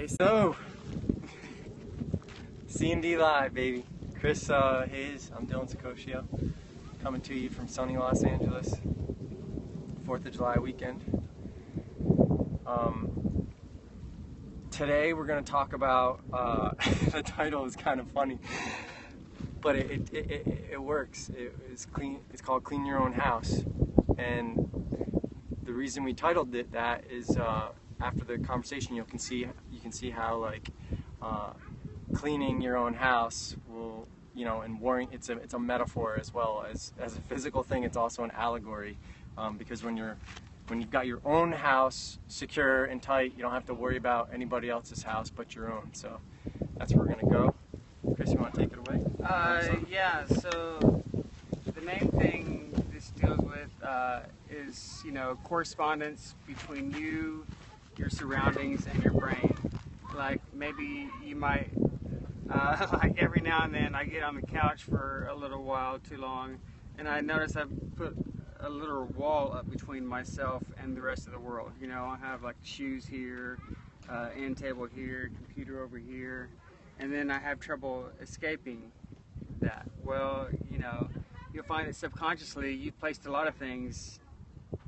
Okay, so CnD Live, baby. Chris Hayes, I'm Dylan Sacoscio, coming to you from sunny Los Angeles, 4th of July weekend. Today we're going to talk about, the title is kind of funny, but it works. It's called Clean Your Own House, and the reason we titled it that is after the conversation you can see how like cleaning your own house will, and warring, it's a metaphor as well as a physical thing. It's also an allegory, because when you've got your own house secure and tight, you don't have to worry about anybody else's house but your own. So that's where we're gonna go. Chris, you want to take it away? Yeah. So the main thing this deals with is correspondence between you, your surroundings, and your brain. Like maybe you might like every now and then I get on the couch for a little while too long, and I notice I've put a little wall up between myself and the rest of the world. I have like shoes here, end table here, computer over here, and then I have trouble escaping that. Well, you'll find that subconsciously you've placed a lot of things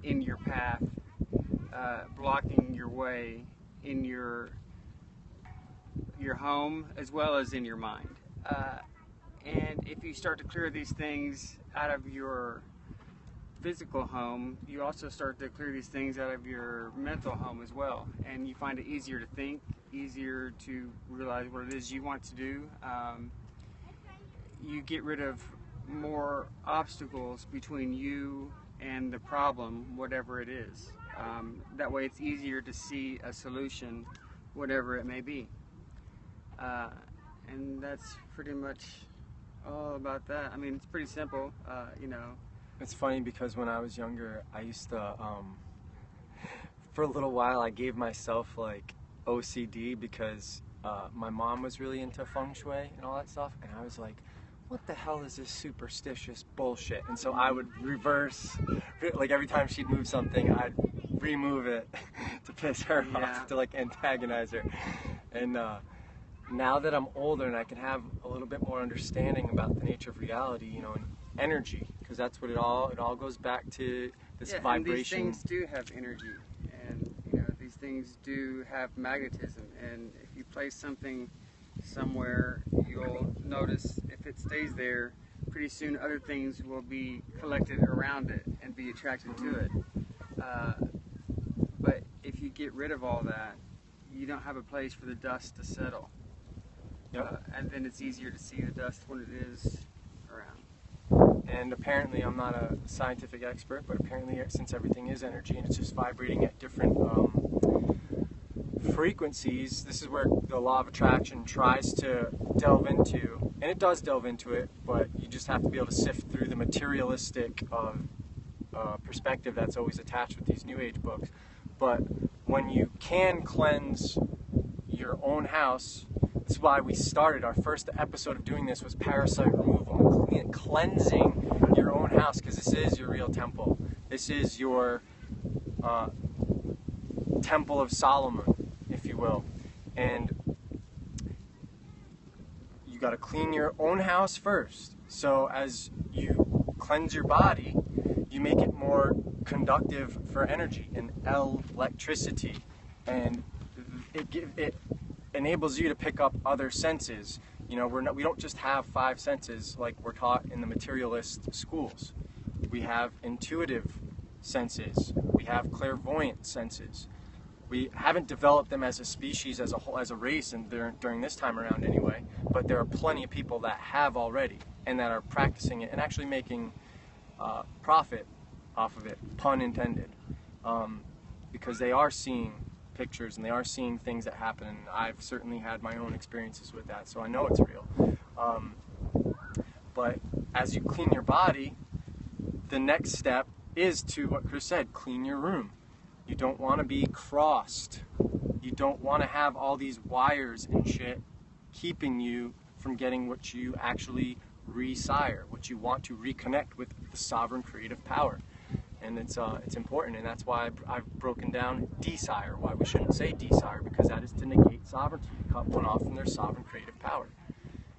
in your path, blocking your way in your home as well as in your mind. And if you start to clear these things out of your physical home, you also start to clear these things out of your mental home as well, and you find it easier to think, easier to realize what it is you want to do. You get rid of more obstacles between you and the problem, whatever it is. That way it's easier to see a solution, whatever it may be. And that's pretty much all about that. I mean, it's pretty simple, It's funny because when I was younger, I used to, for a little while, I gave myself like OCD because my mom was really into feng shui and all that stuff, and I was like, what the hell is this superstitious bullshit? And so I would reverse, like every time she'd move something, I'd remove it to piss her off, to like antagonize her. And now that I'm older and I can have a little bit more understanding about the nature of reality, and energy, because that's what it all goes back to, this vibration. And these things do have energy, and these things do have magnetism, and if you place something somewhere, you'll notice if it stays there, pretty soon other things will be collected around it and be attracted to it. But if you get rid of all that, you don't have a place for the dust to settle. And then it's easier to see the dust when it is around. And apparently, I'm not a scientific expert, but apparently since everything is energy and it's just vibrating at different frequencies, this is where the law of attraction tries to delve into, and it does delve into it, but you just have to be able to sift through the materialistic perspective that's always attached with these New Age books. But when you can cleanse your own house, this is why we started. Our first episode of doing this was parasite removal, cleansing your own house, because this is your real temple. This is your temple of Solomon, if you will. And you got to clean your own house first. So as you cleanse your body, you make it more conductive for energy and electricity, and it enables you to pick up other senses. We don't just have 5 senses like we're taught in the materialist schools. We have intuitive senses. We have clairvoyant senses. We haven't developed them as a species, as a whole, as a race, and during this time around anyway. But there are plenty of people that have already and that are practicing it and actually making profit off of it, pun intended, because they are seeing pictures and they are seeing things that happen, and I've certainly had my own experiences with that, so I know it's real. But as you clean your body, the next step is to what Chris said, clean your room. You don't want to be crossed. You don't want to have all these wires and shit keeping you from getting what you actually desire, what you want to reconnect with, the sovereign creative power. and it's important, and that's why I've broken down desire, why we shouldn't say desire, because that is to negate sovereignty, cut one off from their sovereign creative power.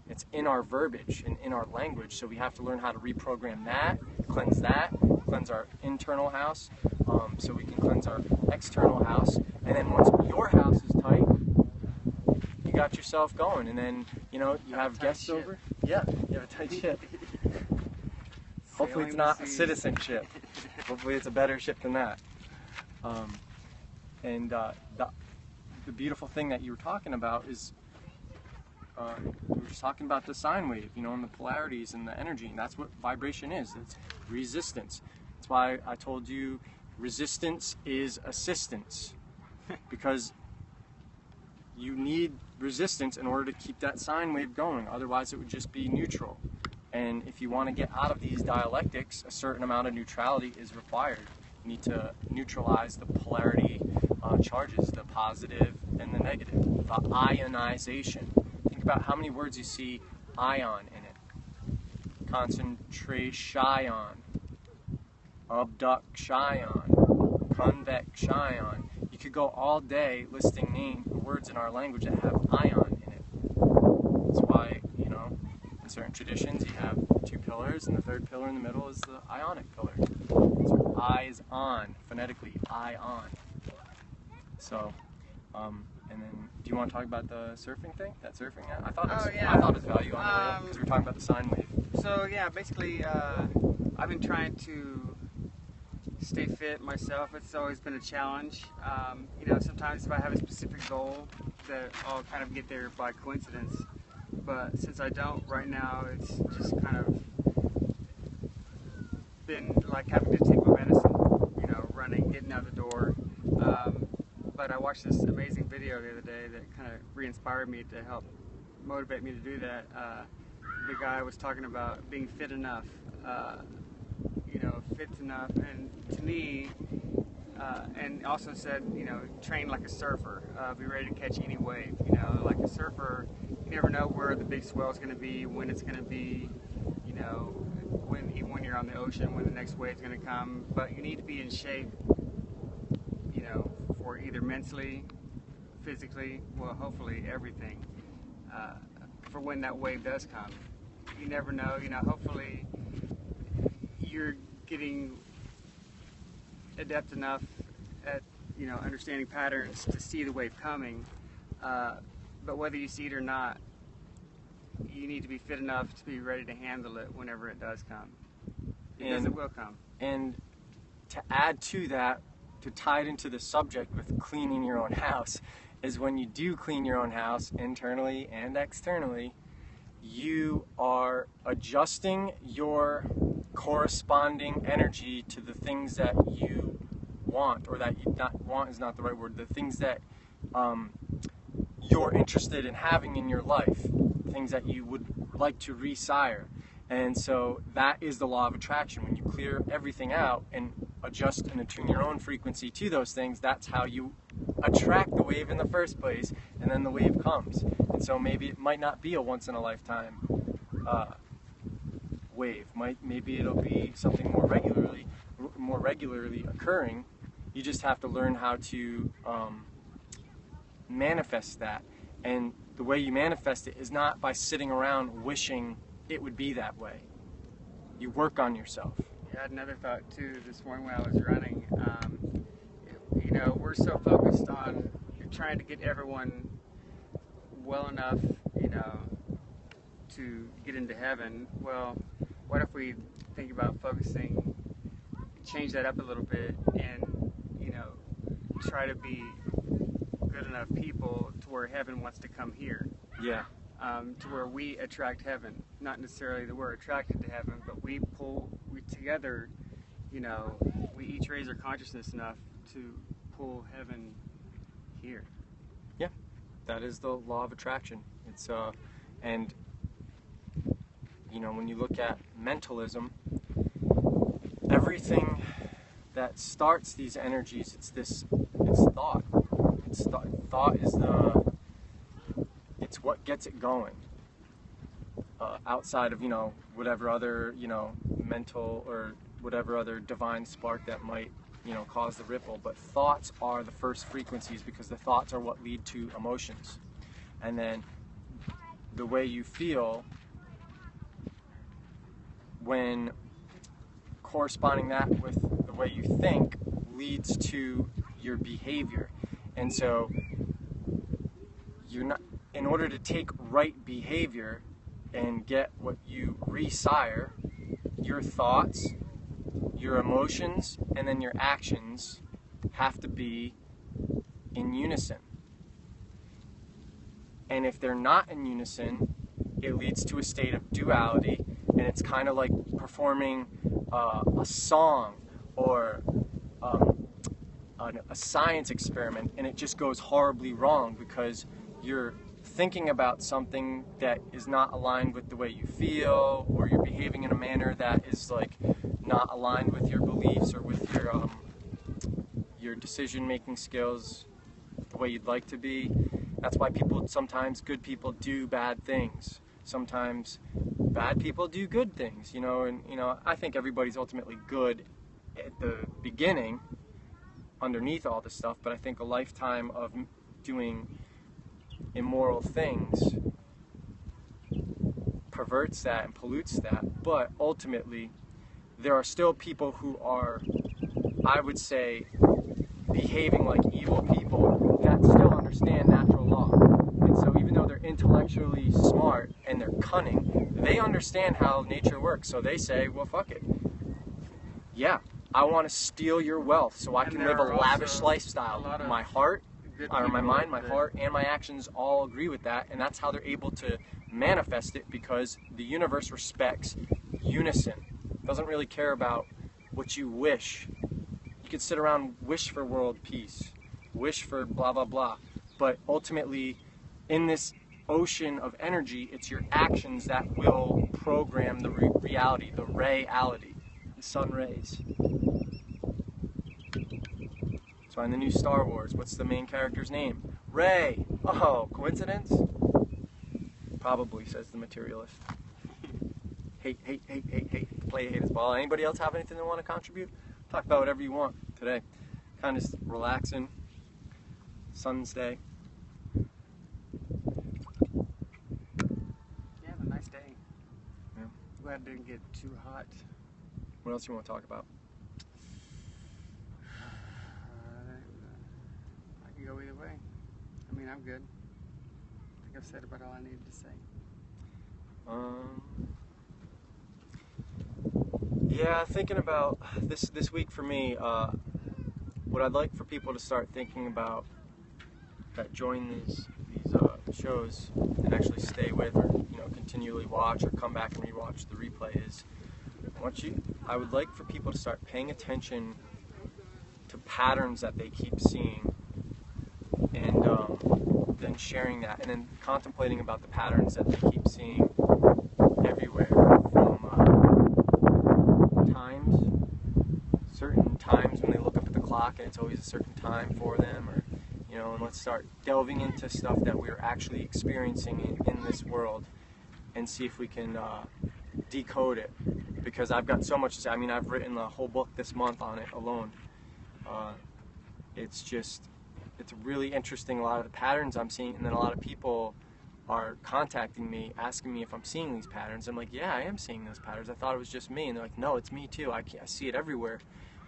It's in our verbiage and in our language, so we have to learn how to reprogram that, cleanse our internal house, so we can cleanse our external house, and then once your house is tight, you got yourself going, and then, you know, you have guests over. Yeah, you have a tight ship. Hopefully it's not a citizen ship. Hopefully it's a better ship than that. The beautiful thing that you were talking about is, we were just talking about the sine wave, you know, and the polarities and the energy, and that's what vibration is. It's resistance. That's why I told you resistance is assistance, because you need resistance in order to keep that sine wave going. Otherwise it would just be neutral. And if you want to get out of these dialectics, a certain amount of neutrality is required. You need to neutralize the polarity charges, the positive and the negative, the ionization. Think about how many words you see ion in it. Concentration, abduction, convection. You could go all day listing words in our language that have ion in it. That's why, you know, in certain traditions you have two pillars, and the third pillar in the middle is the ionic pillar. So I is on, phonetically, ion. So, and then, do you want to talk about the surfing thing? That surfing? I thought it was, I thought it was value on the way up, because we were talking about the sine wave. So yeah, basically, I've been trying to stay fit myself. It's always been a challenge. You know, sometimes if I have a specific goal, that I'll kind of get there by coincidence. But since I don't right now, it's just kind of been like having to take my medicine, you know, running, getting out the door. But I watched this amazing video the other day that kind of re-inspired me to help motivate me to do that. The guy was talking about being fit enough, you know, fit enough, and to me, and also said, you know, train like a surfer, be ready to catch any wave. You know, like a surfer, you never know where the big swell is going to be, when it's going to be, you know, even when you're on the ocean, when the next wave's going to come. But you need to be in shape, you know, for either mentally, physically, well, hopefully everything, for when that wave does come. You never know, you know, hopefully you're getting adept enough at, you know, understanding patterns to see the wave coming, but whether you see it or not, you need to be fit enough to be ready to handle it whenever it does come, because it will come. And to add to that, to tie it into the subject with cleaning your own house, is when you do clean your own house internally and externally, you are adjusting your corresponding energy to the things that you want, or that you not want is not the right word, the things that you're interested in having in your life, things that you would like to resire. And so that is the law of attraction. When you clear everything out and adjust and attune your own frequency to those things, that's how you attract the wave in the first place, and then the wave comes. And so maybe it might not be a once in a lifetime wave. Maybe it'll be something more regularly occurring. You just have to learn how to manifest that. And the way you manifest it is not by sitting around wishing it would be that way. You work on yourself. I had another thought too this morning when I was running. You know, we're so focused on trying to get everyone well enough, you know, to get into heaven. Well, what if we think about change that up a little bit, and, you know, try to be good enough people to where heaven wants to come here. Yeah. To where we attract heaven. Not necessarily that we're attracted to heaven, but we together, you know, we each raise our consciousness enough to pull heaven here. Yeah, that is the law of attraction. It's and you know, when you look at mentalism, everything that starts these energies, it's thought. Thought is it's what gets it going. Outside of, you know, whatever other, you know, mental or whatever other divine spark that might, cause the ripple. But thoughts are the first frequencies, because the thoughts are what lead to emotions. And then the way you feel, when corresponding that with the way you think, leads to your behavior. And so in order to take right behavior and get what you resire, your thoughts, your emotions, and then your actions have to be in unison. And if they're not in unison, it leads to a state of duality, and it's kind of like performing a song or a science experiment, and it just goes horribly wrong because you're thinking about something that is not aligned with the way you feel, or you're behaving in a manner that is like not aligned with your beliefs or with your decision-making skills the way you'd like to be. That's why sometimes good people do bad things. Sometimes bad people do good things, and I think everybody's ultimately good at the beginning underneath all this stuff, but I think a lifetime of doing immoral things perverts that and pollutes that. But ultimately, there are still people who are, I would say, behaving like evil people that still understand natural law. And so even though they're intellectually smart and they're cunning, they understand how nature works. So they say, well, fuck it. Yeah, I want to steal your wealth so I can live a lavish lifestyle. My heart, or my mind, my heart, and my actions all agree with that, and that's how they're able to manifest it, because the universe respects unison. It doesn't really care about what you wish. You could sit around, wish for world peace, wish for blah, blah, blah, but ultimately, in this ocean of energy, it's your actions that will program the reality, the reality, the sun rays. So in the new Star Wars, what's the main character's name? Rey. Oh, coincidence? Probably, says the materialist. Hate. Play hate as well. Anybody else have anything they want to contribute? Talk about whatever you want today. Kind of relaxing. Sun's day. Yeah, a nice day. Yeah. Glad it didn't get too hot. What else you want to talk about? I can go either way. I mean, I'm good. I think I've said about all I needed to say. Yeah, thinking about this week for me, what I'd like for people to start thinking about that join these shows and actually stay with, or continually watch or come back and rewatch the replay is, I would like for people to start paying attention to patterns that they keep seeing, and then sharing that, and then contemplating about the patterns that they keep seeing everywhere, from certain times when they look up at the clock and it's always a certain time for them, or and let's start delving into stuff that we're actually experiencing in this world, and see if we can decode it, because I've got so much to say. I mean, I've written a whole book this month on it alone. It's really interesting, a lot of the patterns I'm seeing, and then a lot of people are contacting me, asking me if I'm seeing these patterns. I'm like, yeah, I am seeing those patterns. I thought it was just me. And they're like, no, it's me too. I see it everywhere.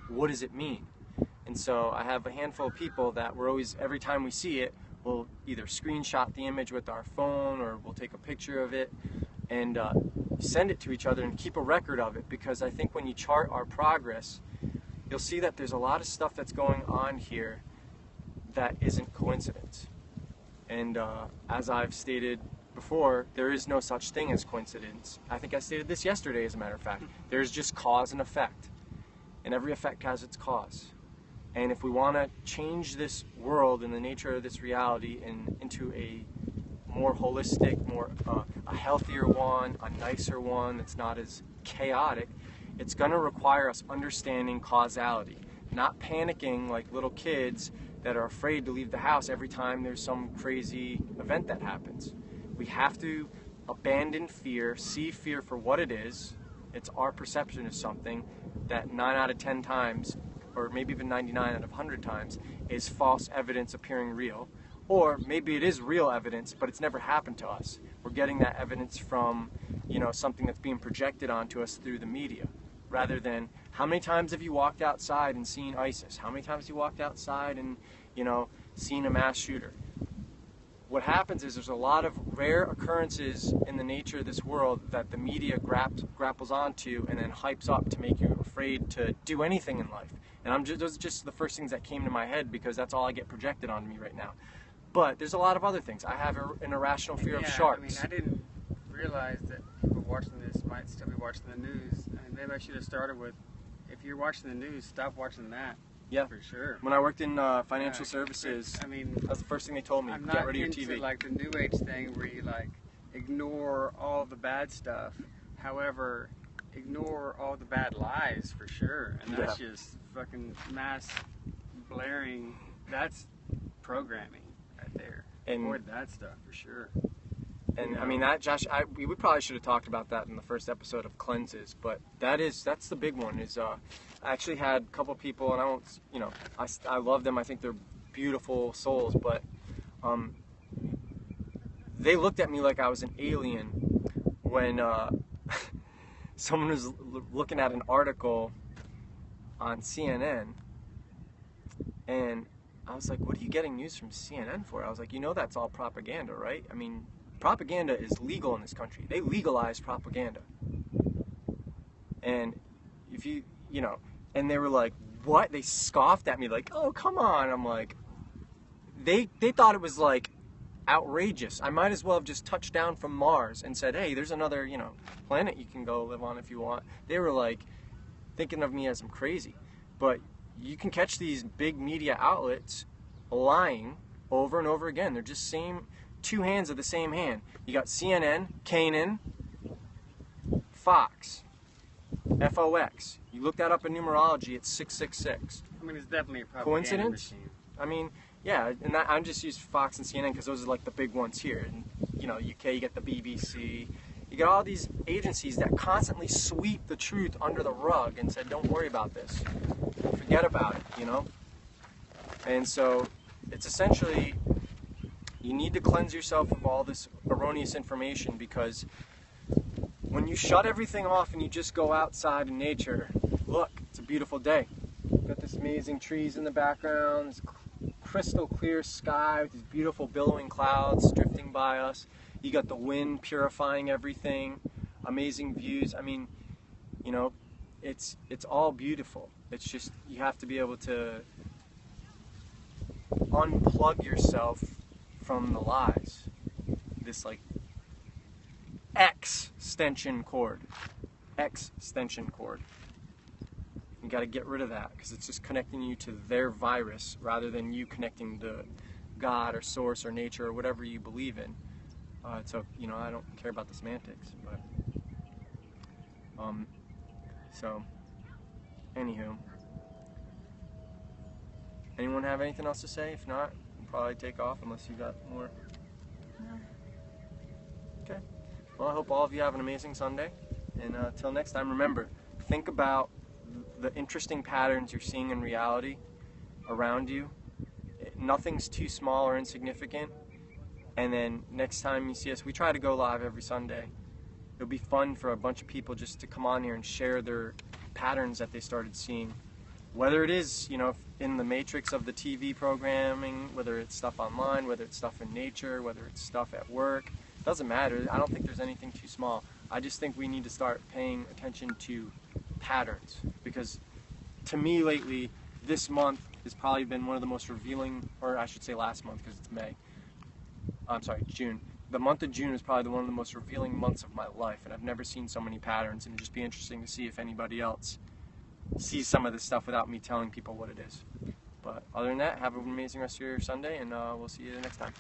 What does it mean? And so I have a handful of people that we're always, every time we see it, we'll either screenshot the image with our phone, or we'll take a picture of it and send it to each other and keep a record of it, because I think when you chart our progress, you'll see that there's a lot of stuff that's going on here that isn't coincidence. And as I've stated before, there is no such thing as coincidence. I think I stated this yesterday, as a matter of fact. There's just cause and effect, and every effect has its cause. And if we want to change this world and the nature of this reality into a more holistic, a healthier one, a nicer one that's not as chaotic, it's going to require us understanding causality, not panicking like little kids that are afraid to leave the house every time there's some crazy event that happens. We have to abandon fear, see fear for what it is. It's our perception of something that 9 out of 10 times, or maybe even 99 out of 100 times, is false evidence appearing real. Or maybe it is real evidence, but it's never happened to us. We're getting that evidence from, something that's being projected onto us through the media. Rather than, how many times have you walked outside and seen ISIS? How many times have you walked outside and, seen a mass shooter? What happens is there's a lot of rare occurrences in the nature of this world that the media grapples onto and then hypes up to make you afraid to do anything in life. And those are just the first things that came to my head because that's all I get projected onto me right now. But there's a lot of other things. I have an irrational fear of sharks. I didn't realize that people watching this might still be watching the news. Maybe I should have started with, if you're watching the news, stop watching that. Yeah, for sure. When I worked in financial services, that's the first thing they told me. Get rid of your TV. I'm not into the New Age thing where you ignore all the bad stuff. However, ignore all the bad lies for sure, and that's just fucking mass blaring. That's programming right there. Avoid that stuff for sure. And that, Josh, we probably should have talked about that in the first episode of cleanses, but that's the big one. I actually had a couple people, and I won't, I love them. I think they're beautiful souls, but they looked at me like I was an alien when someone was looking at an article on CNN, and I was like, what are you getting news from CNN for? I was like, that's all propaganda, right? I mean, propaganda is legal in this country. They legalize propaganda. And if and they were like, what? They scoffed at me like, oh, come on. I'm like, they thought it was outrageous. I might as well have just touched down from Mars and said, hey, there's another, planet you can go live on if you want. They were thinking of me as I'm crazy. But you can catch these big media outlets lying over and over again. They're just two hands of the same hand. You got CNN, Kanan, Fox, FOX. You look that up in numerology, it's 666. It's definitely a propaganda coincidence? machine. Yeah, and I'm just using Fox and CNN because those are the big ones here. And, UK, you get the BBC. You get all these agencies that constantly sweep the truth under the rug and said, don't worry about this. Forget about it, And so it's essentially, you need to cleanse yourself of all this erroneous information, because when you shut everything off and you just go outside in nature, look, it's a beautiful day. Got this amazing trees in the background, this crystal clear sky with these beautiful billowing clouds drifting by us. You got the wind purifying everything, amazing views. It's all beautiful. It's just, you have to be able to unplug yourself from the lies. This extension cord. You got to get rid of that because it's just connecting you to their virus rather than you connecting to God or source or nature or whatever you believe in. So, I don't care about the semantics, but so anywho, anyone have anything else to say? If not, we'll probably take off unless you got more. Okay. Well, I hope all of you have an amazing Sunday. And till next time, remember, think about the interesting patterns you're seeing in reality around you. Nothing's too small or insignificant. And then next time you see us, we try to go live every Sunday. It'll be fun for a bunch of people just to come on here and share their patterns that they started seeing. Whether it is, in the matrix of the TV programming, whether it's stuff online, whether it's stuff in nature, whether it's stuff at work, doesn't matter. I don't think there's anything too small. I just think we need to start paying attention to patterns, because to me lately, this month has probably been one of the most revealing, or I should say last month because it's May. I'm sorry, June. The month of June is probably one of the most revealing months of my life, and I've never seen so many patterns, and it'd just be interesting to see if anybody else sees some of this stuff without me telling people what it is. But other than that, have an amazing rest of your Sunday, and we'll see you next time.